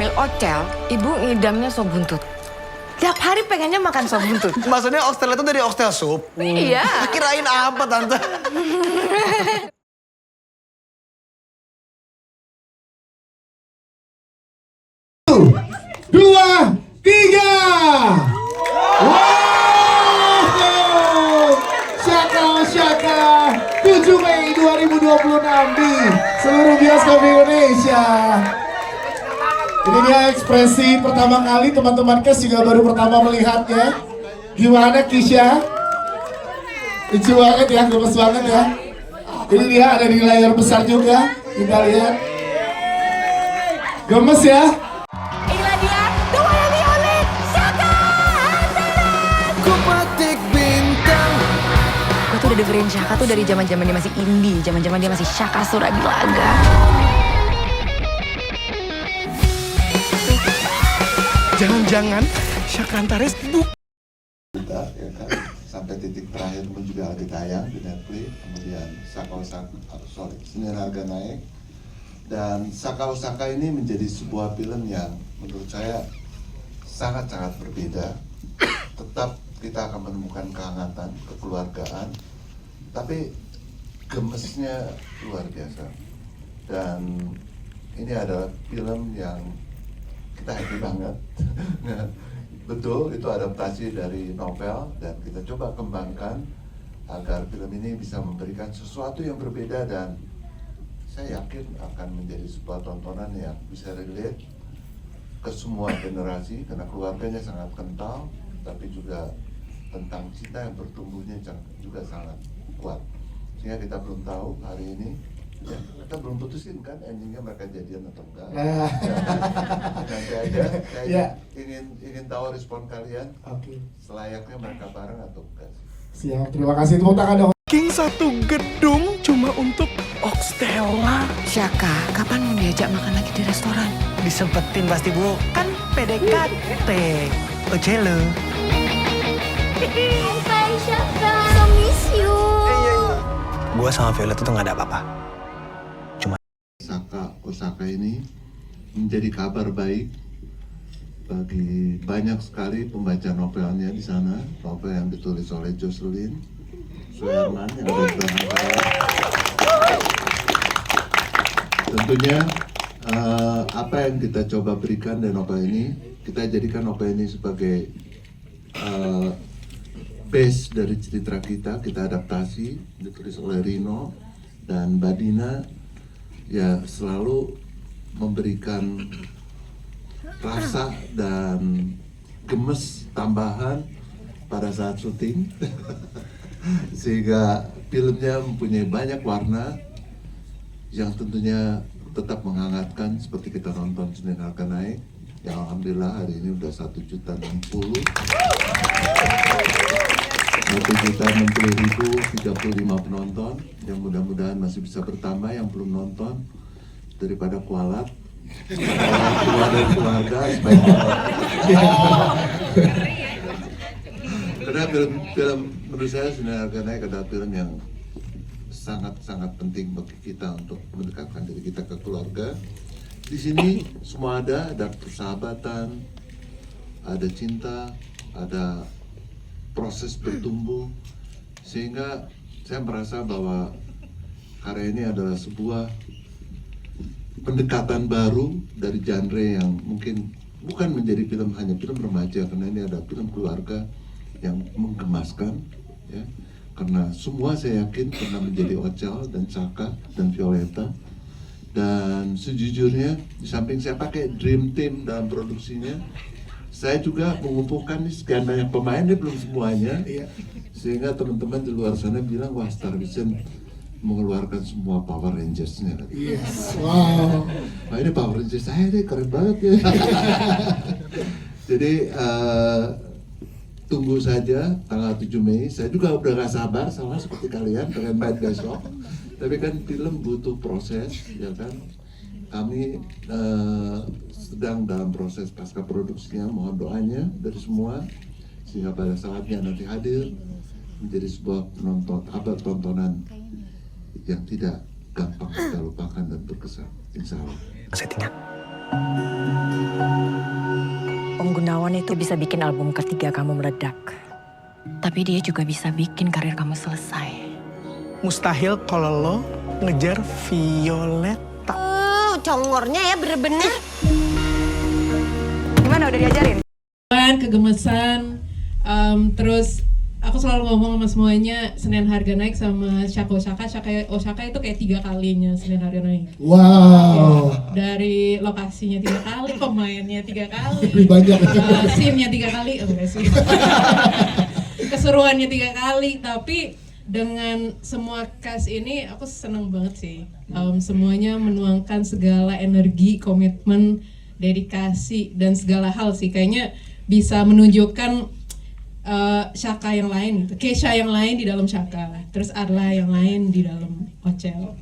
hamil Ocel, ibu ngidamnya sop buntut. Tiap hari pengennya makan sop buntut. Maksudnya oxtail itu dari oxtail soup? Iya. Kirain apa, Tante? Dua, tiga. Wow! Syaka 7 Mei 2026 di seluruh bioskop Indonesia. Ini dia ekspresi pertama kali, teman-teman Kes juga baru pertama melihatnya. Gimana Kisha? Lucu banget ya, gemes banget ya. Ini dia ada di layar besar juga, kita lihat. Gemes ya. Inilah dia, the one and the only Syaka Ku petik bintang. Gue tuh udah dengerin Syaka tuh dari zaman-zaman dia masih indie, zaman-zaman dia masih Syaka Suradilaga. Jangan-jangan Syaka Antares kita ya kan sampai titik terakhir pun juga lagi tayang di Netflix, kemudian Senin Harga Naik, dan Saka Osaka ini menjadi sebuah film yang menurut saya sangat-sangat berbeda. Tetap kita akan menemukan kehangatan, kekeluargaan, tapi gemesnya luar biasa. Dan ini adalah film yang kita happy banget. Betul, itu adaptasi dari novel dan kita coba kembangkan agar film ini bisa memberikan sesuatu yang berbeda, dan saya yakin akan menjadi sebuah tontonan yang bisa relate ke semua generasi karena keluarganya sangat kental, tapi juga tentang cinta yang bertumbuhnya juga sangat kuat. Sehingga kita belum tahu hari ini, ya, kita belum putusin kan endingnya mereka jadian atau enggak. Ya, nanti aja, saya ingin tahu respon kalian. Oke. Selayaknya mereka bareng atau enggak sih? Siap, terima kasih, tepuk tangan dong. King satu gedung cuma untuk Oxtella. Syaka, kapan mau diajak makan lagi di restoran? Disempetin pasti, Bu. Kan PDKT. Ocelo. Hai Syaka, so miss you. Gua sama Violet itu nggak ada apa-apa. Saka Osaka ini menjadi kabar baik bagi banyak sekali pembaca novelnya di sana. Novel yang ditulis oleh Jocelyn Suherman yang ada di belakang saya. Tentunya apa yang kita coba berikan dari novel ini, kita jadikan novel ini sebagai base dari cerita kita adaptasi, ditulis oleh Rino dan Badina, ya selalu memberikan rasa dan gemes tambahan pada saat syuting sehingga filmnya mempunyai banyak warna yang tentunya tetap menghangatkan seperti kita nonton Senin Harga Naik yang alhamdulillah hari ini udah 1.060.000, 1.060.035 penonton, yang mudah-mudahan masih bisa bertambah yang belum nonton daripada kualat. Keluar dari keluarga sebaiknya. Karena film menurut saya Senin Harga Naik adalah film yang sangat-sangat penting bagi kita untuk mendekatkan diri kita ke keluarga. Di sini semua ada persahabatan, ada cinta, ada proses bertumbuh, sehingga saya merasa bahwa karya ini adalah sebuah pendekatan baru dari genre yang mungkin bukan menjadi film hanya film remaja, karena ini ada film keluarga yang menggemaskan, ya. Karena semua saya yakin pernah menjadi Ocel dan Syaka dan Violeta. Dan sejujurnya, di samping saya pakai Dream Team dalam produksinya, saya juga mengumpulkan sekian banyak pemain, ini belum semuanya, sehingga teman-teman di luar sana bilang, wah Star Vision mengeluarkan semua Power Rangers-nya. Yes, wow. Wah ini Power Rangers saya deh, keren banget ya. Jadi tunggu saja tanggal 7 Mei, saya juga udah gak sabar sama seperti kalian, pengen main besok. Tapi kan film butuh proses, ya kan. Kami sedang dalam proses pasca produksinya, mohon doanya dari semua sehingga pada saatnya nanti hadir menjadi sebuah tontonan yang tidak gampang kita lupakan dan berkesan, insya Allah. Settingnya. Om Gunawan itu bisa bikin album ketiga kamu meledak. Tapi dia juga bisa bikin karir kamu selesai. Mustahil kalau lo ngejar Violeta. Congornya ya bener-bener. Gimana udah diajarin? Kegemesan, terus aku selalu ngomong sama semuanya Senin harga naik sama Shaka Osaka. Osaka itu kayak 3 kalinya Senin harga naik. Wow. Dari lokasinya 3 kali, pemainnya 3 kali, Lebih banyak. scene-nya 3 kali, enggak sih. Keseruannya 3 kali, tapi dengan semua cast ini aku seneng banget sih. Semuanya menuangkan segala energi, komitmen, dedikasi dan segala hal sih. Kayaknya bisa menunjukkan Shaka yang lain gitu, Kesha yang lain di dalam Shaka, terus Arla yang lain di dalam Ocel,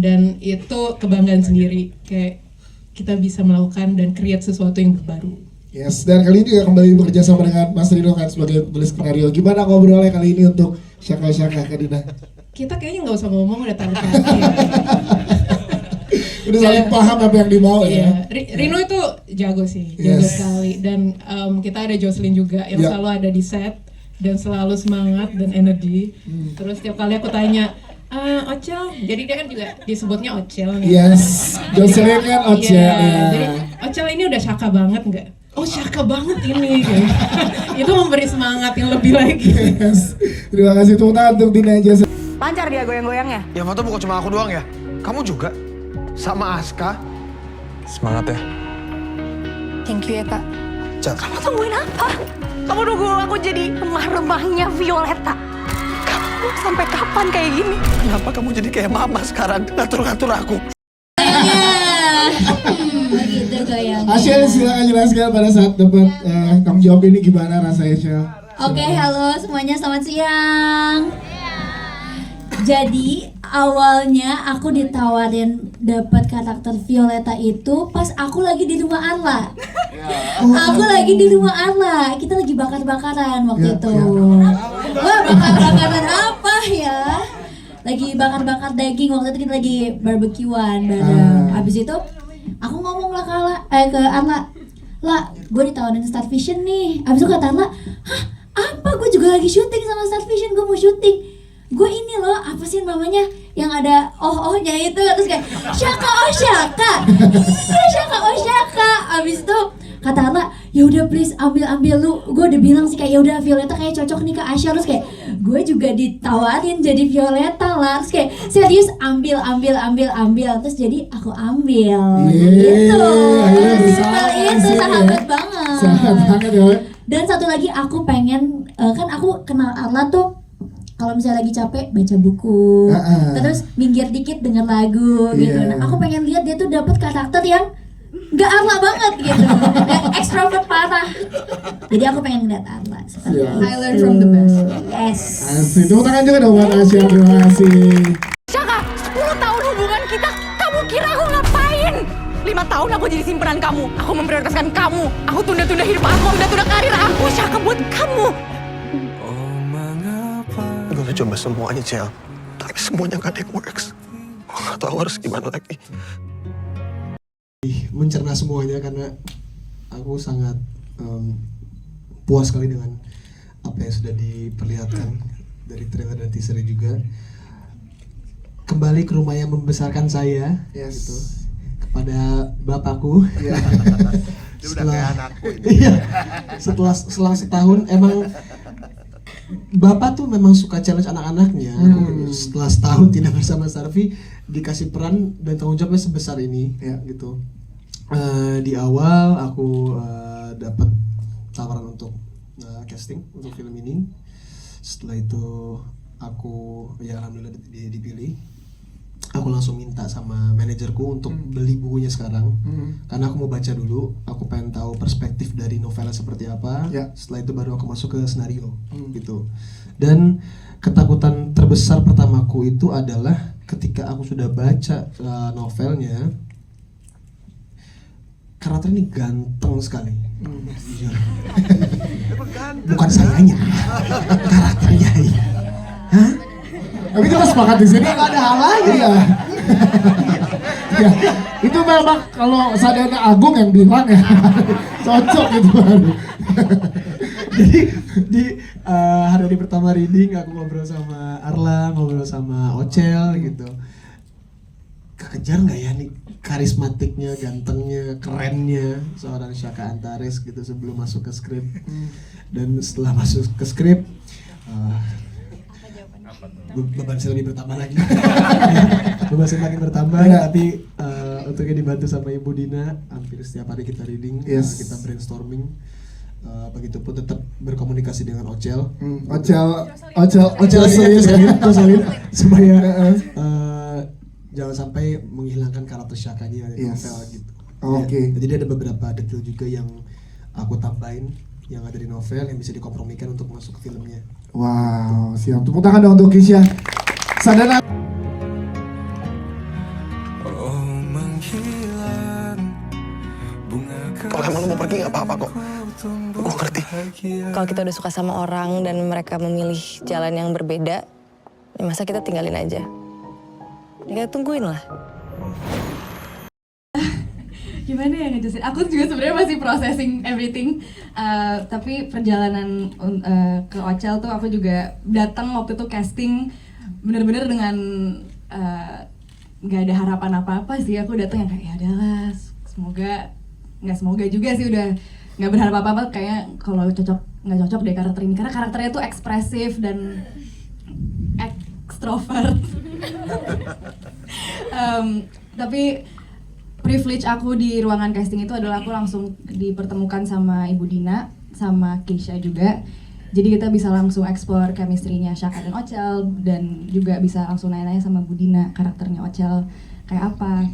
dan itu kebanggaan sendiri, kayak kita bisa melakukan dan create sesuatu yang baru. Yes, dan kali ini juga kembali bekerja sama dengan Mas Rino kan sebagai penulis skenario. Gimana ngobrolnya kali ini untuk Shaka Kak Dina? Kita kayaknya nggak usah ngomong, udah taruh hati ya. Udah saling paham apa yang dimau ya. Rino itu jago sih, jago sekali. Dan kita ada Jocelyn juga yang selalu ada di set dan selalu semangat dan energi. Terus tiap kali aku tanya, Ocel, jadi dia kan juga disebutnya Ocel nih. Yes, Jocelyn kan Ocel. Jadi Ocel ini udah Shaka banget nggak? Oh Shaka banget ini. Gitu. Itu memberi semangat yang lebih lagi. Yes. Terima kasih tepuk tangan untuk Dina aja. Lancar dia goyang-goyangnya. Yang foto bukan cuma aku doang ya, kamu juga. Sama Aska. Semangat ya. Thank you ya Kak. Cak. Kamu tungguin apa? Kamu nunggu aku jadi remah-remahnya Violeta. Kamu sampai kapan kayak gini? Kenapa kamu jadi kayak mama sekarang, ngatur-ngatur aku? Begitu goyang. Asyel silakan jelaskan pada saat dapat tanggung jawab ini gimana rasanya Asyel? Oke, halo semuanya, selamat siang. Jadi awalnya aku ditawarin dapat karakter Violeta itu pas aku lagi di rumah Arla. Aku lagi di rumah Arla, kita lagi bakar-bakaran waktu itu. Wah, bakar-bakaran apa ya? Lagi bakar-bakar daging, waktu itu kita lagi barbekyuan bareng. Abis itu aku ngomong lah ke Arla, "Lah, gue ditawarin Star Vision nih." Abis itu kata Arla, "Hah? Apa? Gue juga lagi syuting sama Star Vision, gue mau syuting. Gue ini loh, apa sih namanya yang ada oh-ohnya itu." Terus kayak Shaka Osaka. Iya, Shaka Osaka. Abis itu kata Arla, "Ya udah please ambil lu." Gue udah bilang sih kayak ya udah Violeta kayak cocok nih ke Asya. Terus kayak gue juga ditawarin jadi Violeta lah. Terus kayak serius ambil. Terus jadi aku ambil. Gitu. Simpel itu, sahabat banget. Sahabat banget ya. Dan satu lagi aku pengen kan aku kenal Arla tuh kalau misalnya lagi capek baca buku, terus minggir dikit denger lagu gitu. Nah, aku pengen lihat dia tuh dapat karakter yang nggak Arla banget gitu, yang extrovert parah. Jadi aku pengen ngeliat Arla seperti itu. I learn from the best. Yes. Asik, tepuk tangan juga dong buat Asyel, terima kasih. Shaka, 10 tahun hubungan kita, kamu kira aku ngapain? 5 tahun aku jadi simpenan kamu, aku memprioritaskan kamu, aku tunda-tunda hidup aku, tunda-tunda karir aku, Shaka buat kamu. Gue udah coba semuanya, Cel. Tapi semuanya gak ada yang works. Gue gak tau harus gimana lagi. Mencerna semuanya karena aku sangat puas sekali dengan apa yang sudah diperlihatkan dari trailer dan teaser juga. Kembali ke rumah yang membesarkan saya, gitu, kepada bapakku. Dia udah kayak anakku ini. Iya. Setelah setahun emang Bapak tuh memang suka challenge anak-anaknya. Setelah setahun tidak bersama Sarvi, dikasih peran dan tanggung jawabnya sebesar ini, gitu. Di awal aku dapat tawaran untuk casting untuk film ini. Setelah itu aku ya alhamdulillah dipilih. Aku langsung minta sama manajerku untuk beli bukunya sekarang, karena aku mau baca dulu. Aku pengen tahu perspektif dari novelnya seperti apa. Setelah itu baru aku masuk ke skenario, gitu. Dan ketakutan terbesar pertamaku itu adalah ketika aku sudah baca novelnya, karakter ini ganteng sekali. Bukan sayanya, karakternya. Hah? Tapi kita sepakat di sini nggak ada hal lain ya. Ya, itu memang kalau Sadana Agung yang bilang ya cocok gitu. Jadi di hari pertama reading aku ngobrol sama Arla, ngobrol sama Ocel gitu. Kekejar nggak ya nih karismatiknya, gantengnya, kerennya seorang Syaka Antares gitu sebelum masuk ke skrip. Dan setelah masuk ke skrip beban saya lebih bertambah lagi. Beban saya makin bertambah, tapi untuknya dibantu sama Ibu Dina. Hampir setiap hari kita reading, kita brainstorming. Begitupun tetap berkomunikasi dengan Ocel. Ocel Solid supaya jangan sampai menghilangkan karakter Syakanya dari novel gitu. Oke. Jadi ada beberapa detail juga yang aku tambahin yang ada di novel yang bisa dikompromikan untuk masuk ke filmnya. Wow, siap. Tepuk tangan dong untuk Kisha. Sadana. Kalau emang lo mau pergi nggak apa-apa kok. Gue ngerti. Kalau kita udah suka sama orang dan mereka memilih jalan yang berbeda, ya masa kita tinggalin aja? Ya kita tungguin lah. Gimana ya ngejelasin? Aku juga sebenarnya masih processing everything. Tapi perjalanan ke Ocel tuh aku juga datang waktu itu casting bener-bener dengan nggak ada harapan apa-apa sih. Aku datang yang kayak ya udahlah, semoga juga sih, udah nggak berharap apa-apa. Kayaknya kalau nggak cocok deh karakter ini karena karakternya tuh ekspresif dan ekstrovert. Tapi privilege aku di ruangan casting itu adalah aku langsung dipertemukan sama Ibu Dina sama Keisha juga. Jadi kita bisa langsung explore chemistry-nya Syaka dan Ocel, dan juga bisa langsung nanya-nanya sama Bu Dina karakternya Ocel kayak apa.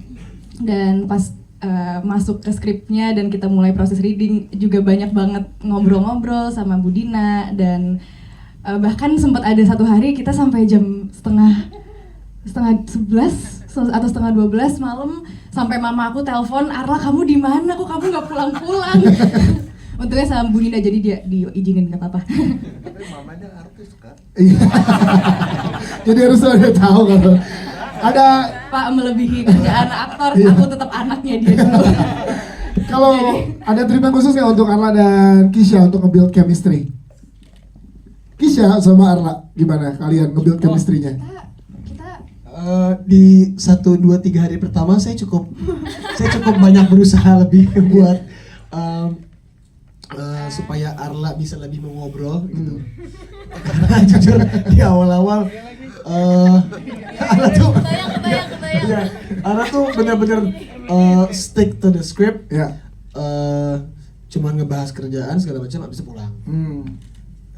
Dan pas masuk ke skripnya dan kita mulai proses reading juga banyak banget ngobrol-ngobrol sama Bu Dina, dan bahkan sempat ada satu hari kita sampai jam setengah 11 atau setengah 12 malam sampai mama aku telepon, Arla kamu di mana, kok kamu nggak pulang-pulang. Untungnya sama Bu Nina jadi dia diizinin, nggak apa-apa. Tapi mamanya artis kan? Iya. Jadi harus udah tahu kalau ada Pak melebihi kerjaan aktor, aku tetap anaknya dia dulu. kalau ada treatment khusus nggak untuk Arla dan Kisha untuk nge-build chemistry? Kisha sama Arla gimana kalian nge-build chemistry-nya? Di 1, 2, 3 hari pertama saya cukup banyak berusaha lebih buat supaya Arla bisa lebih mengobrol gitu. Karena jujur di awal-awal Arla tuh benar-benar stick to the script. Cuman ngebahas kerjaan segala macam habis itu pulang.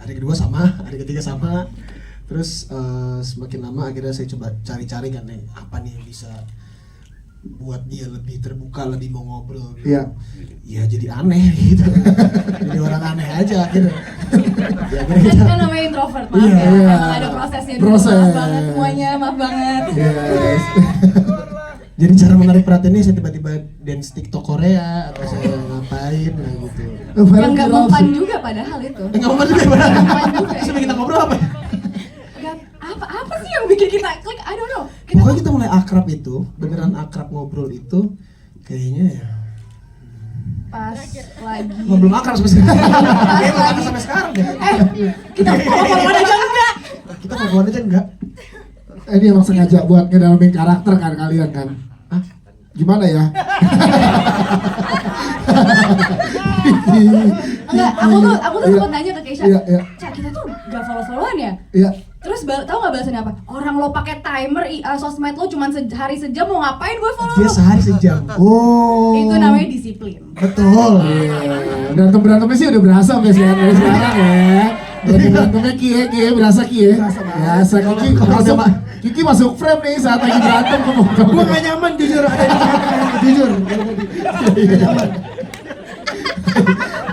Hari kedua sama, hari ketiga sama. Terus semakin lama akhirnya saya coba cari-cari kan nih apa nih yang bisa buat dia lebih terbuka, lebih mau ngobrol gitu. Ya jadi aneh gitu. Jadi orang aneh aja akhirnya. Ya, Kan namanya introvert, maaf ya. Emang ada prosesnya dulu. Maaf banget semuanya, maaf banget. Jadi cara menarik perhatiannya saya tiba-tiba dance TikTok Korea atau saya ngapain gitu. Yang nggak mempan juga padahal itu. Nggak mempan juga padahal. Terus kita ngobrol apa? Apa sih yang bikin kita klik? I don't know. Pokoknya kita mulai akrab itu, beneran akrab ngobrol itu kayaknya ya pas lagi belum akrab sampai sekarang. Kayaknya belum akrab sampai sekarang deh. Kita follow-followan aja enggak? Kita follow-followan aja enggak? Ini emang sengaja buat ngedalamin karakter kan kalian kan? Gimana ya? Enggak, aku tuh sempat nanya ke Keisha. Cak, kita tuh gak follow-followan ya? Iya. Terus tahu nggak balasannya apa? Orang lo pakai timer sosmed lo cuma hari sejam, mau ngapain gue follow Dia lo? sehari sejam. Oh. Itu namanya disiplin. Betul. Berantemnya sih udah berasa sampai sekarang ya. Berantemnya kie berasa kie. Biasa Kiki masuk frame nih saat lagi berantem ngomong. Gua gak nyaman jujur. Jujur.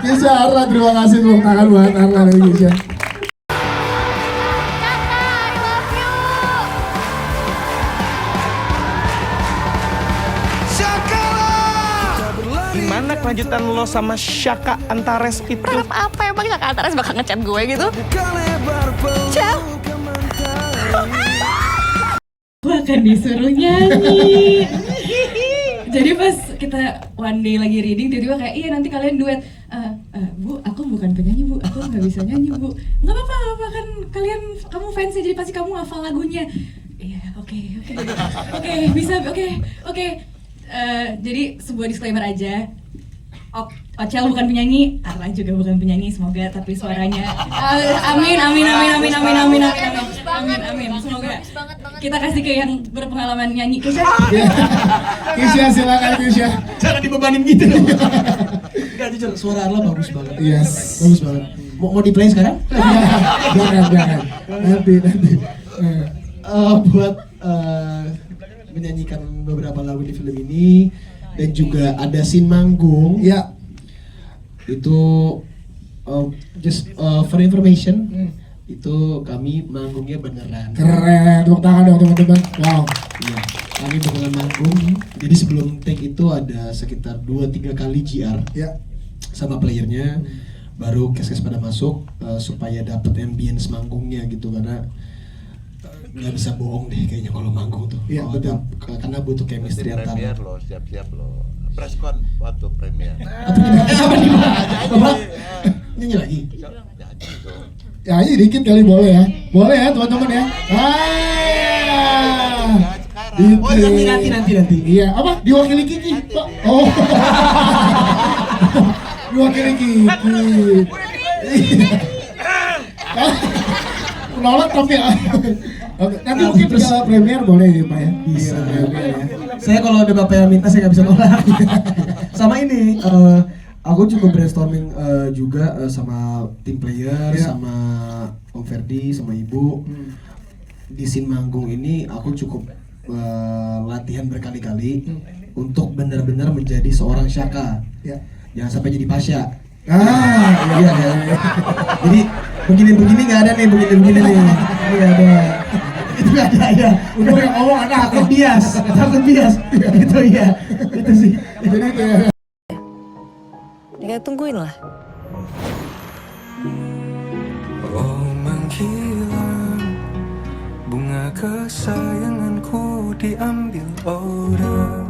Kisha, Arla, terima kasih tepuk tangan buat Arla dan Kisha. Gimana kelanjutan lo sama Syaka Antares itu? Apa emang Syaka Antares bakal ngechat gue gitu? Buat akan disuruh nyanyi. Jadi pas kita one day lagi reading, tiba-tiba kayak, iya nanti kalian duet. Bu, aku bukan penyanyi bu, aku nggak bisa nyanyi bu. Nggak apa-apa kan kamu fansnya jadi pasti kamu hafal lagunya. Iya, oke, bisa, oke. Jadi sebuah disclaimer aja. Ocel bukan penyanyi, Arla juga bukan penyanyi, semoga tapi suaranya amin. Semoga kita kasih ke yang berpengalaman nyanyi. Kisha silakan Kisha. Jangan dibebanin gitu dong. Enggak, jujur suara Arla bagus banget. Yes. Bagus banget. Mau di play sekarang? Jangan. Nanti. Buat menyanyikan beberapa lagu di film ini dan juga ada scene manggung. Ya. Itu for information, itu kami manggungnya beneran. Keren, tepuk tangan dong teman-teman. Wow. Iya, kami beneran manggung. Jadi sebelum take itu ada sekitar 2-3 kali GR Ya. sama playernya, baru kes-kes pada masuk supaya dapat ambience manggungnya gitu, karena nggak bisa bohong deh kayaknya kalau manggung tuh. Iya, betul. Karena butuh chemistry antara. Premier lo, siap-siap lo. Preskon waktu premier. Apa? Nyanyi lagi. Ya ini dikit kali boleh ya teman-teman ya. Oh nanti. Iya, apa? Diwakili Kiki. Oh. Diwakili Kiki. Nolak tapi ya. Nanti mungkin bisa premier boleh ya Pak ya. Bisa. Premier ya. Saya kalau ada bapak yang minta saya nggak bisa nolak. Sama ini, aku cukup brainstorming juga sama tim player, sama Om Ferdi, sama Ibu. Di scene manggung ini aku cukup latihan berkali-kali untuk benar-benar menjadi seorang Syaka. Ya. Jangan sampai jadi Pasha. Iya. Jadi begini nggak ada nih, begini nih. Ini nggak ada. Itu nggak ada ya. Udah yang ngomong ada Takut bias. Itu ya. Itu sih. Jadi kayak Ya tungguin lah. Oh menghilang, bunga kesayanganku diambil orang.